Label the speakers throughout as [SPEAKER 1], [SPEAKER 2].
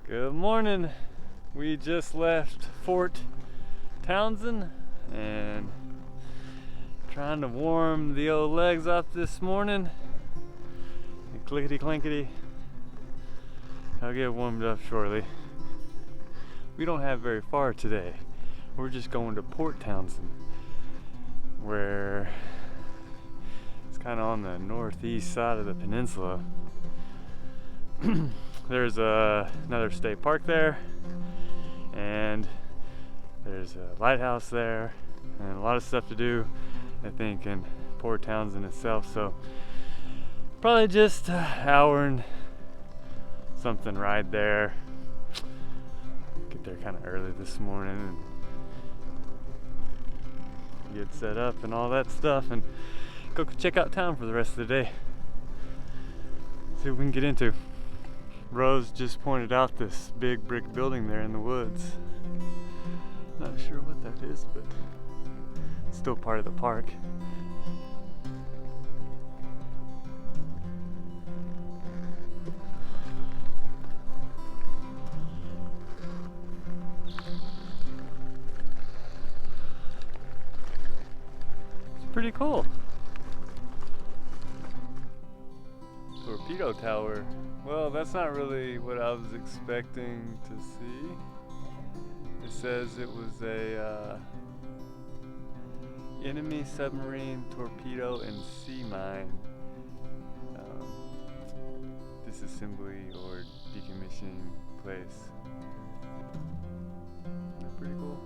[SPEAKER 1] Good morning. We just left Fort Townsend and trying to warm the old legs up this morning. And clickety clankety. I'll get warmed up shortly. We don't have very far today. We're just going to Port Townsend, where it's kind of on the northeast side of the peninsula. There's another state park there, and there's a lighthouse there, and a lot of stuff to do, I think, in Port Townsend itself. So probably just an hour and something ride there. Get there kind of early this morning and get set up and all that stuff, and go check out town for the rest of the day. See what we can get into. Rose just pointed out this big brick building there in the woods. Not sure what that is, but it's still part of the park. It's pretty cool. Torpedo tower. Well, that's not really what I was expecting to see. It says it was a enemy submarine torpedo and sea mine disassembly or decommissioning place. Isn't that pretty cool?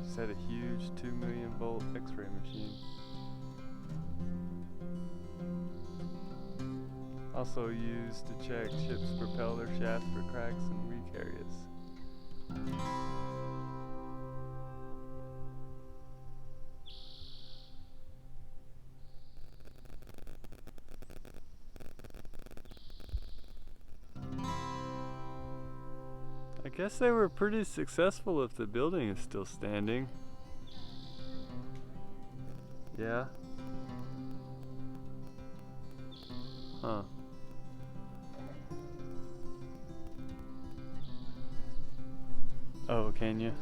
[SPEAKER 1] Just had a huge 2 million volt X-ray machine. Also used to check ships' propeller shafts for cracks and weak areas. I guess they were pretty successful if the building is still standing. Yeah. Huh. Oh, can you?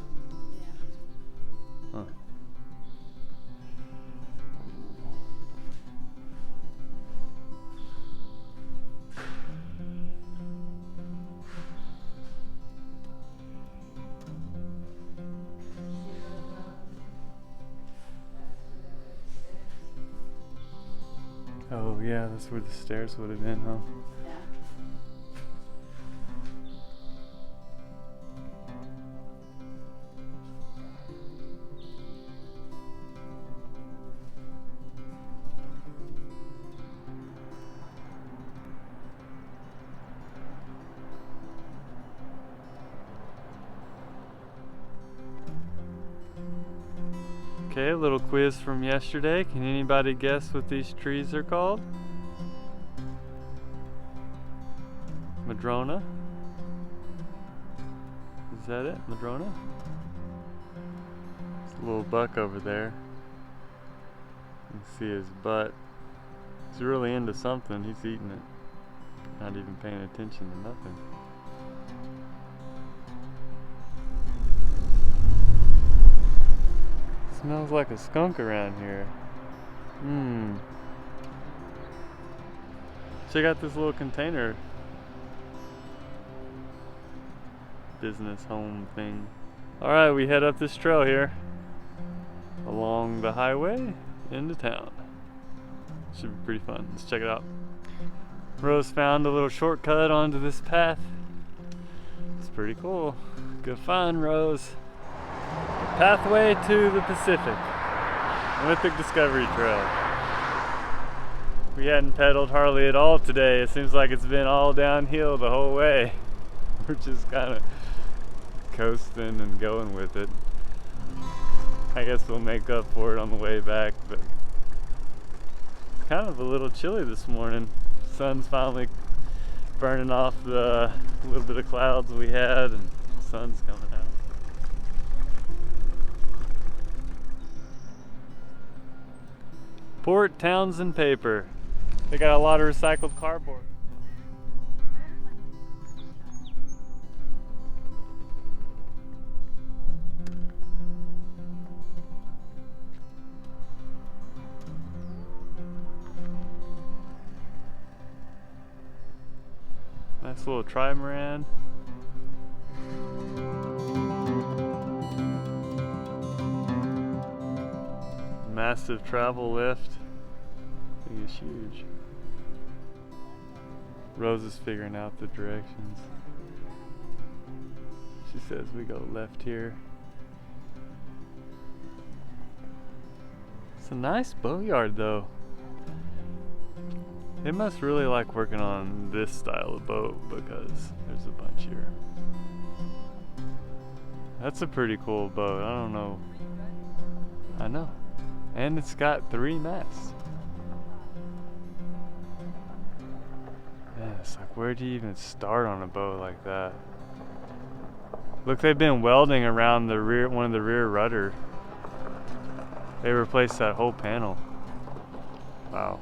[SPEAKER 1] Yeah. Huh. Oh, yeah, that's where the stairs would have been, huh? Okay, a little quiz from yesterday. Can anybody guess what these trees are called? Madrona? Is that it? Madrona? There's a little buck over there. You can see his butt. He's really into something. He's eating it. Not even paying attention to nothing. Smells like a skunk around here. Check out this little container business home thing. Alright, we head up this trail here along the highway into town. Should be pretty fun. Let's check it out. Rose found a little shortcut onto this path. It's pretty cool. Good find, Rose. Pathway to the Pacific. Olympic Discovery Trail. We hadn't pedaled hardly at all today. It seems like it's been all downhill the whole way. We're just kind of coasting and going with it. I guess we'll make up for it on the way back, but it's kind of a little chilly this morning. Sun's finally burning off the little bit of clouds we had, and the sun's coming out. Port Townsend paper. They got a lot of recycled cardboard. Nice little trimaran. Massive travel lift. I think it's huge. Rose is figuring out the directions. She says we go left here. It's a nice boatyard though. They must really like working on this style of boat because there's a bunch here. That's a pretty cool boat. I don't know. I know. And it's got 3 masts. Man, it's like, where do you even start on a boat like that? Look, they've been welding around the rear, one of the rear rudder. They replaced that whole panel. Wow.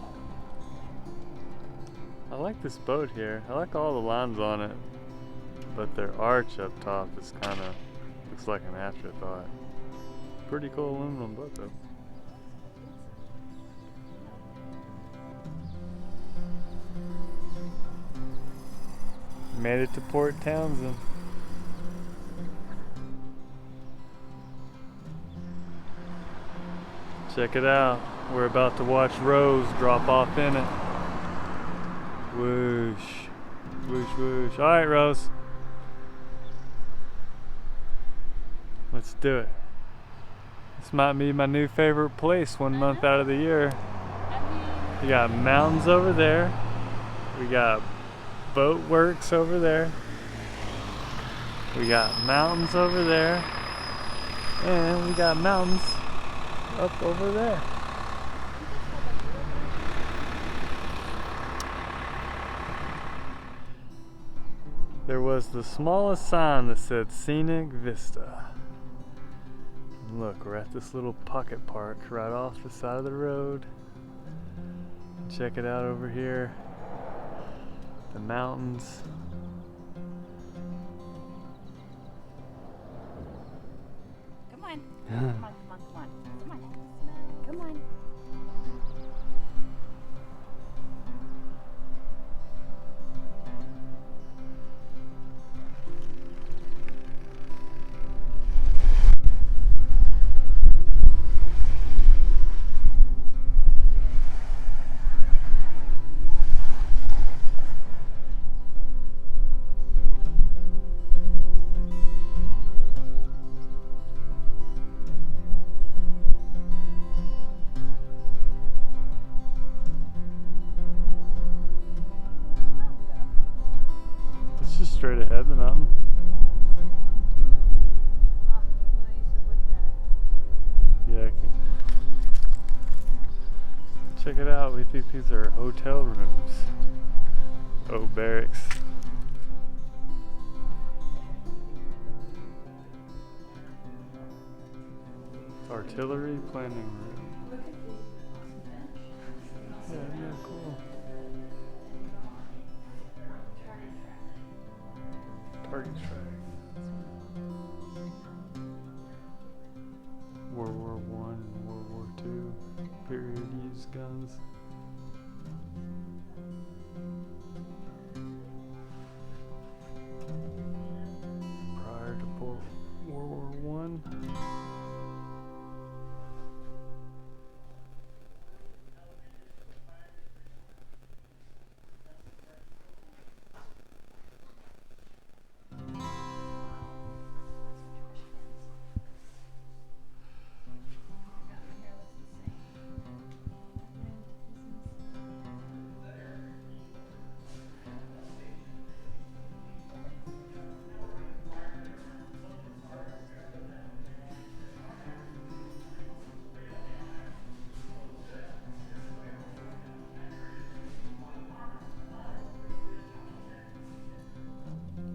[SPEAKER 1] I like this boat here. I like all the lines on it. But their arch up top is kind of, looks like an afterthought. Pretty cool aluminum boat though. Made it to Port Townsend. Check it out. We're about to watch Rose drop off in it. Whoosh. Whoosh, whoosh. Alright, Rose. Let's do it. This might be my new favorite place 1 month out of the year. We got mountains over there. We got boat works over there. We got mountains over there. And we got mountains up over there. There was the smallest sign that said Scenic Vista. And look, we're at this little pocket park right off the side of the road. Check it out over here. The mountains.
[SPEAKER 2] Come on. Come on, come on, come on. Come on. Come on.
[SPEAKER 1] It's just straight ahead, the mountain.
[SPEAKER 2] Oh, nice. Look at
[SPEAKER 1] Yeah, I can. Check it out. We think these are hotel rooms. Oh, barracks. Artillery planning room.
[SPEAKER 2] Look at the
[SPEAKER 1] Yeah, yeah, cool. Target track. World War I and World War II period used guns. Prior to World War I.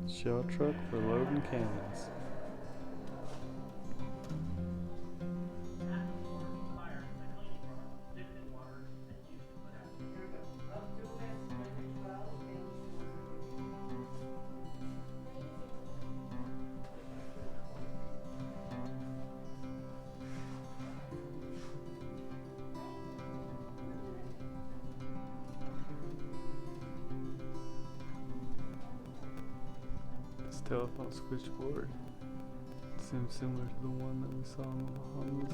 [SPEAKER 1] Shell truck for loading cannons. This telephone switchboard seems similar to the one that we saw in the Bahamas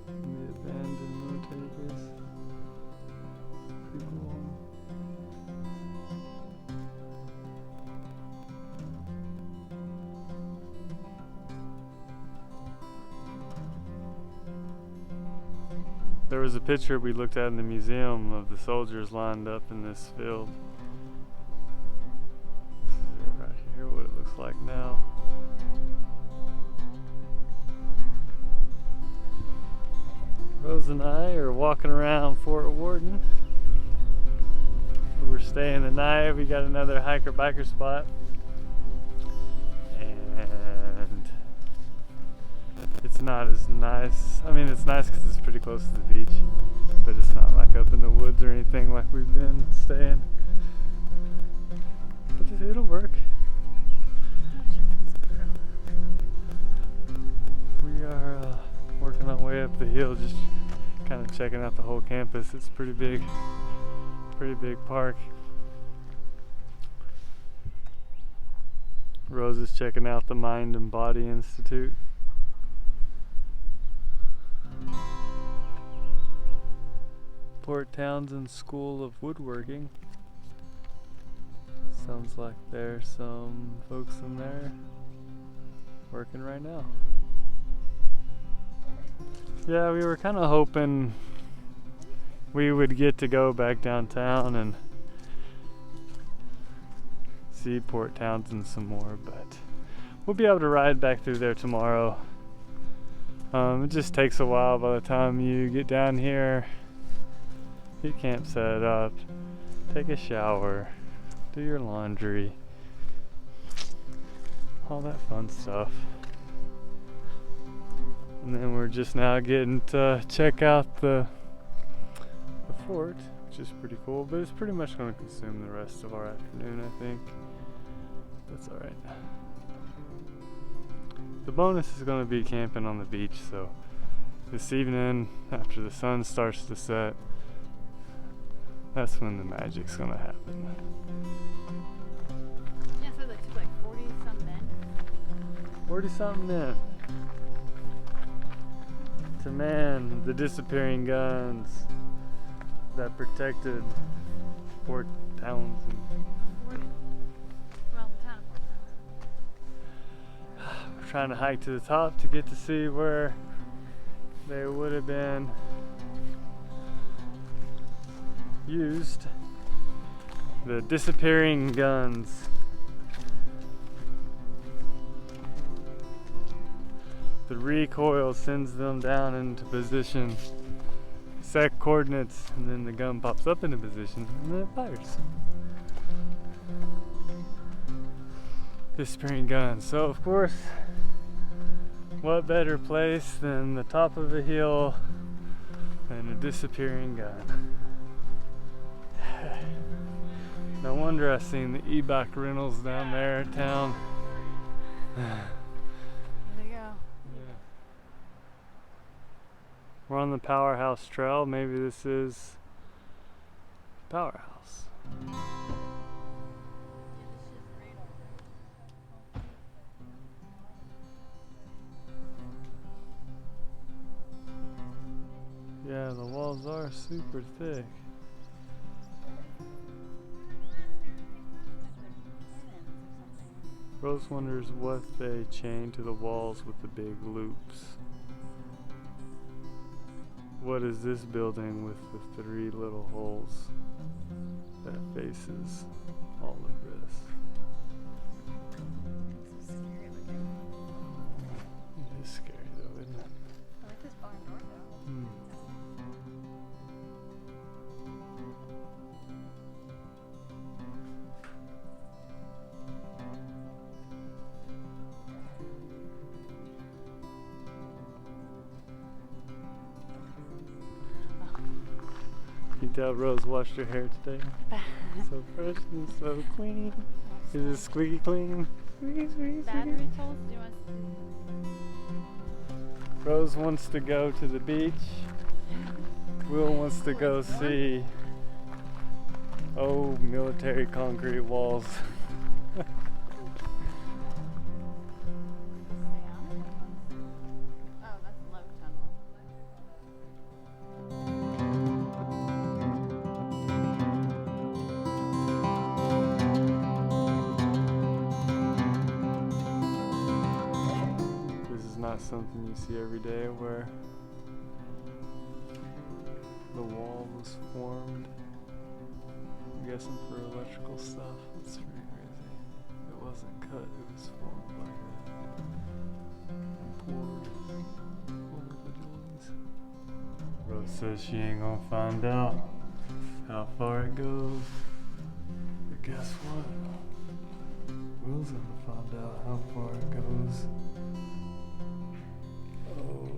[SPEAKER 1] in the abandoned military base. Pretty cool. There was a picture we looked at in the museum of the soldiers lined up in this field. This is it right here, what it looks like now. Rose and I are walking around Fort Worden. We're staying the night. We got another hiker-biker spot. And it's not as nice. I mean, it's nice because it's pretty close to the beach, but it's not like up in the woods or anything like we've been staying. But it'll work. We are working our way up the hill, just kind of checking out the whole campus. It's pretty big park. Rose is checking out the Mind and Body Institute. Port Townsend School of Woodworking. Sounds like there's some folks in there working right now. Yeah, we were kind of hoping we would get to go back downtown and see Port Townsend some more, but we'll be able to ride back through there tomorrow. It just takes a while by the time you get down here. Get camp set up, take a shower, do your laundry, all that fun stuff. And then we're just now getting to check out the fort, which is pretty cool, but it's pretty much going to consume the rest of our afternoon, I think. That's alright. The bonus is going to be camping on the beach, so this evening, after the sun starts to set, that's when the magic's going to happen.
[SPEAKER 2] Yeah, so they took like 40-some men.
[SPEAKER 1] 40-something men to man the disappearing guns that protected Fort Townsend.
[SPEAKER 2] Worden. Well, the town of Fort Townsend.
[SPEAKER 1] We're trying to hike to the top to get to see where they would have been used. The disappearing guns. The recoil sends them down into position, set coordinates, and then the gun pops up into position and then it fires. Disappearing guns. So of course, what better place than the top of a hill and a disappearing gun? No wonder I seen the e-bike rentals down there at town. We're on the Powerhouse Trail. Maybe this is Powerhouse. Yeah, the walls are super thick. Rose wonders what they chain to the walls with the big loops. What is this building with the 3 little holes that faces all of this?
[SPEAKER 2] It's so scary looking.
[SPEAKER 1] It is scary though, isn't it?
[SPEAKER 2] I like this barn door though.
[SPEAKER 1] Hmm. You can tell Rose washed her hair today. So fresh and so clean. Is it squeaky clean? Squeaky, squeaky,
[SPEAKER 2] Battery
[SPEAKER 1] squeaky.
[SPEAKER 2] tolls, do you want to
[SPEAKER 1] Rose wants to go to the beach. Will wants to go see old military concrete walls. something you see every day where the wall was formed. I'm guessing for electrical stuff. That's pretty crazy. It wasn't cut, it was formed like that. And poured over the joints. Rose says she ain't gonna find out how far it goes. But guess what? Will's gonna find out how far it goes. Oh.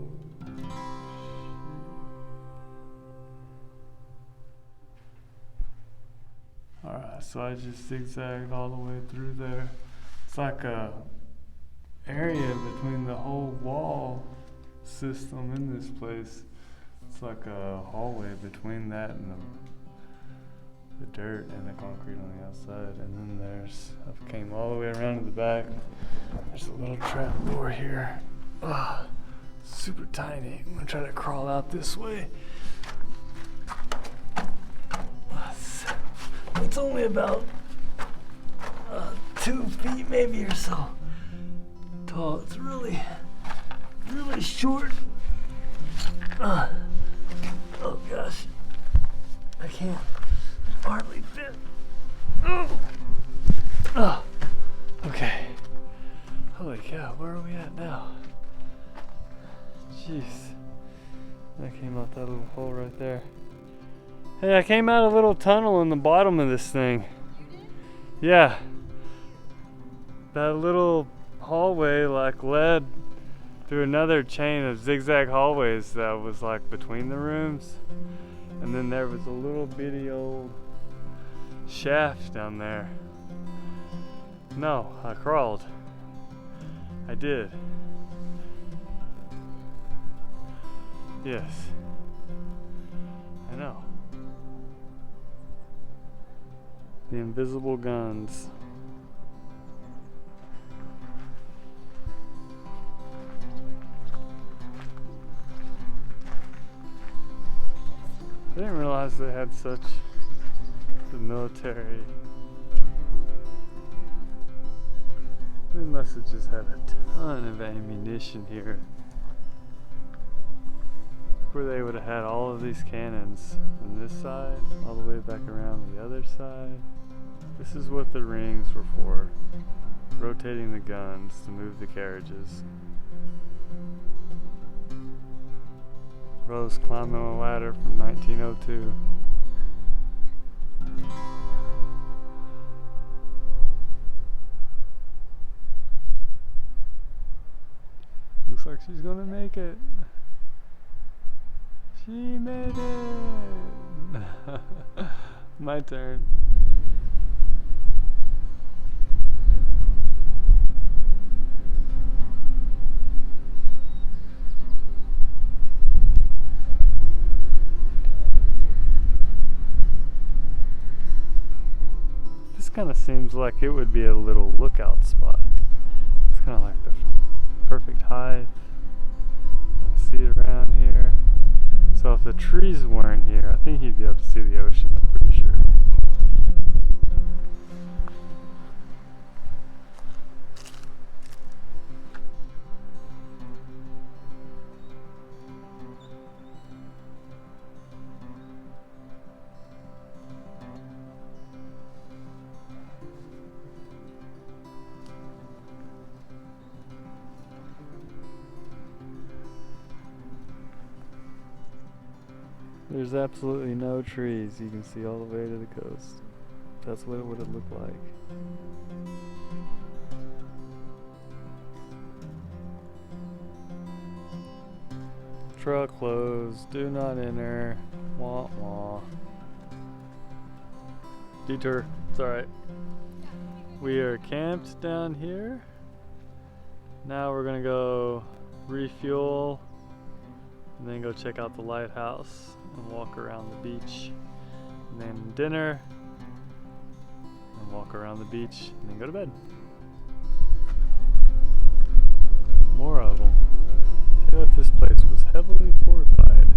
[SPEAKER 1] Alright, so I just zigzagged all the way through there. It's like a area between the whole wall system in this place. It's like a hallway between that and the dirt and the concrete on the outside. And then I came all the way around to the back. There's a little trap door here. Ugh, super tiny. I'm gonna try to crawl out this way. It's only about 2 feet maybe or so tall. It's really, really short. Oh gosh, I can't hardly fit. Oh, okay. Holy cow, where are we at now? Jeez, I came out that little hole right there. Hey, I came out a little tunnel in the bottom of this thing.
[SPEAKER 2] You did?
[SPEAKER 1] Yeah. That little hallway like led through another chain of zigzag hallways that was like between the rooms. And then there was a little bitty old shaft down there. No, I crawled. I did. Yes. I know. The invisible guns. I didn't realize they had such the military. They must have just had a ton of ammunition here, where they would have had all of these cannons from this side all the way back around the other side. This is what the rings were for, rotating the guns to move the carriages. Rose climbing a ladder from 1902. Looks like she's gonna make it. She made it! My turn. This kind of seems like it would be a little lookout spot. It's kind of like the perfect height. See it around here. So if the trees weren't here, I think you'd be able to see the ocean, I'm pretty sure. There's absolutely no trees. You can see all the way to the coast. That's what it would have looked like. Truck closed. Do not enter. Wah wah. Detour. It's alright. We are camped down here. Now we're gonna go refuel and then go check out the lighthouse and walk around the beach, and then dinner and walk around the beach and then go to bed. More of them. Tell you what, this place was heavily fortified.